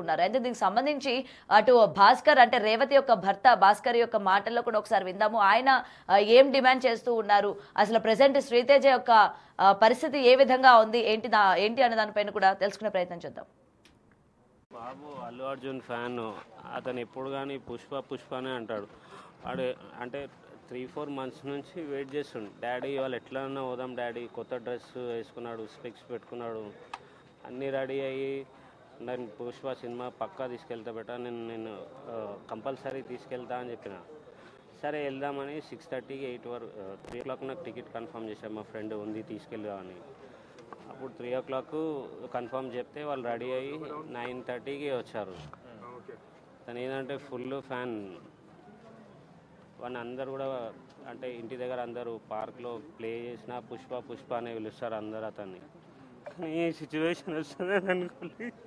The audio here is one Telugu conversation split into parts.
ఉన్నారు. అయితే దీనికి సంబంధించి అటు భాస్కర్ అంటే రేవతి యొక్క భర్త భాస్కర్ యొక్క మాటల్లో కూడా ఒకసారి విందాము. ఆయన ఏం డిమాండ్ చేస్తూ ఉన్నారు, అసలు ప్రెసెంట్ శ్రీతేజ యొక్క పరిస్థితి ఏ విధంగా ఉంది, ఏంటి అనే దానిపైన కూడా తెలుసుకునే ప్రయత్నం చేద్దాం. బాబు అల్లు అర్జున్ ఫ్యాన్. అతను ఎప్పుడు కానీ పుష్ప పుష్పనే అంటాడు. వాడు అంటే 3-4 మంత్స్ నుంచి వెయిట్ చేస్తుండు. డాడీ వాళ్ళు ఎట్లన్నా పోదాం డాడీ, కొత్త డ్రెస్ వేసుకున్నాడు, స్పెక్స్ పెట్టుకున్నాడు, అన్నీ రెడీ అయ్యి నేను పుష్ప సినిమా పక్కా తీసుకెళ్తా బెటా, నేను కంపల్సరీ తీసుకెళ్తా అని చెప్పిన. సరే వెళ్దామని 6:30కి 8 వరకు 3 o'clock నాకు టికెట్ కన్ఫర్మ్ చేశాను. మా ఫ్రెండ్ ఉంది తీసుకెళ్దామని. అప్పుడు 3 o'clock కన్ఫర్మ్ చెప్తే వాళ్ళు రెడీ అయ్యి 9:30కి వచ్చారు. తను ఏంటంటే ఫుల్ ఫ్యాన్. వాళ్ళని అందరు కూడా అంటే ఇంటి దగ్గర అందరూ పార్క్లో ప్లే చేసిన పుష్ప పుష్ప అనే పిలుస్తారు అందరు అతన్ని. కానీ ఈ సిచ్యువేషన్ వస్తుందని అనుకోలేదు.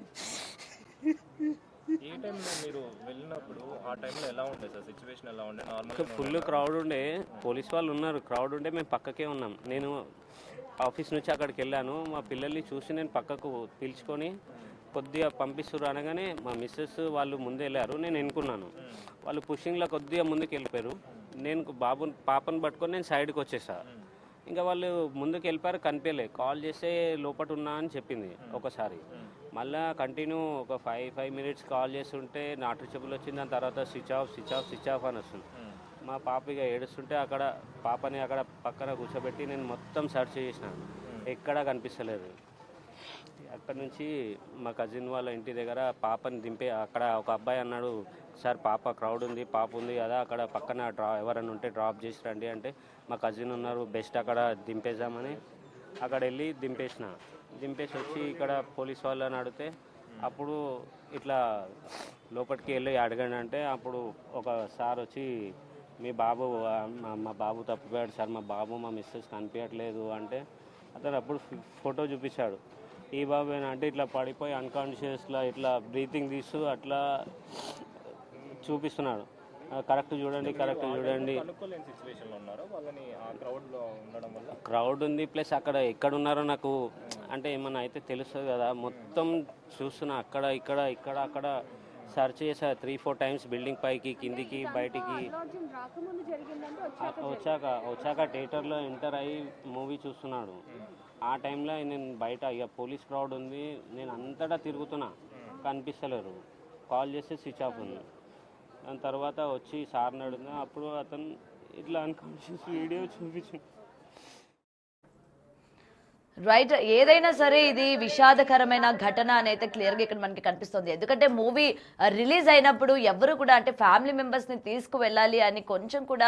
ఏ టైంలో మీరు వెళ్ళినప్పుడు ఆ టైంలో ఎలా ఉండే సార్, సిచ్యువేషన్ ఎలా ఉండే? నార్మల్గా ఫుల్ క్రౌడ్ ఉండే, పోలీస్ వాళ్ళు ఉన్నారు, క్రౌడ్ ఉండే, మేము పక్కకే ఉన్నాం. నేను ఆఫీస్ నుంచి అక్కడికి వెళ్ళాను. మా పిల్లల్ని చూసి నేను పక్కకు పిలుచుకొని కొద్దిగా పంపిస్తారు అనగానే మా మిస్సెస్ వాళ్ళు ముందే వెళ్ళారు, నేను ఎన్నుకున్నాను. వాళ్ళు పుషింగ్లో కొద్దిగా ముందుకు వెళ్ళిపోయారు. నేను పాపను పట్టుకొని నేను సైడ్కి వచ్చేసా. ఇంకా వాళ్ళు ముందుకు వెళ్ళిపోయారు, కనిపించలే. కాల్ చేస్తే లోపల ఉన్నా అని చెప్పింది ఒకసారి. మళ్ళీ కంటిన్యూ ఒక 5 minutes కాల్ చేస్తుంటే నాట్ రీచబుల్ వచ్చింది. దాని తర్వాత స్విచ్ ఆఫ్ అని వస్తుంది. మా పాప ఇక ఏడుస్తుంటే అక్కడ పాపని అక్కడ పక్కన కూర్చోబెట్టి నేను మొత్తం సెర్చ్ చేసినాను, ఎక్కడా కనిపిస్తలేదు. అక్కడ నుంచి మా కజిన్ వాళ్ళ ఇంటి దగ్గర పాపని దింపే, అక్కడ ఒక అబ్బాయి అన్నాడు, సార్ పాప క్రౌడ్ ఉంది, పాప ఉంది కదా అక్కడ పక్కన ఎవరైనా ఉంటే డ్రాప్ చేసి రండి అంటే, మా కజిన్ ఉన్నారు బెస్ట్ అక్కడ దింపేసామని అక్కడ వెళ్ళి దింపేసి వచ్చి ఇక్కడ పోలీస్ వాళ్ళని అడిగితే అప్పుడు ఇట్లా లోపలికి వెళ్ళి అడగండి అంటే, అప్పుడు ఒక సార్ వచ్చి మీ బాబు మా బాబు తప్పిపోయాడు సార్, మా బాబు మా మిస్సెస్ కనిపించట్లేదు అంటే, అతను అప్పుడు ఫోటో చూపించాడు. ఈ బాబు అంటే ఇట్లా పడిపోయి అన్కాన్షియస్లా ఇట్లా బ్రీతింగ్ తీస్తూ అట్లా చూపిస్తున్నాడు. కరెక్ట్ చూడండి. క్రౌడ్ ఉంది, ప్లస్ అక్కడ ఎక్కడున్నారో నాకు అంటే ఏమన్నా అయితే తెలుస్తుంది కదా. మొత్తం చూస్తున్నా, అక్కడ సర్చ్ చేసా 3-4 times, బిల్డింగ్ పైకి కిందికి బయటికి. వచ్చాక థియేటర్లో ఎంటర్ అయ్యి మూవీ చూస్తున్నాడు. ఆ టైంలో నేను బయట ఇక పోలీస్ క్రౌడ్ ఉంది, నేను అంతటా తిరుగుతున్నా, కనిపిస్తలేరు. కాల్ చేస్తే స్విచ్ ఆఫ్ ఉంది. దాని తర్వాత వచ్చి సార్ని అడిగినా అప్పుడు అతను ఇట్లా అన్కాన్షియస్ వీడియో చూపించింది. రైట్, ఏదైనా సరే ఇది విషాదకరమైన ఘటన అని అయితే క్లియర్గా ఇక్కడ మనకి కనిపిస్తుంది. ఎందుకంటే మూవీ రిలీజ్ అయినప్పుడు ఎవరు కూడా అంటే ఫ్యామిలీ మెంబర్స్ని తీసుకువెళ్ళాలి అని కొంచెం కూడా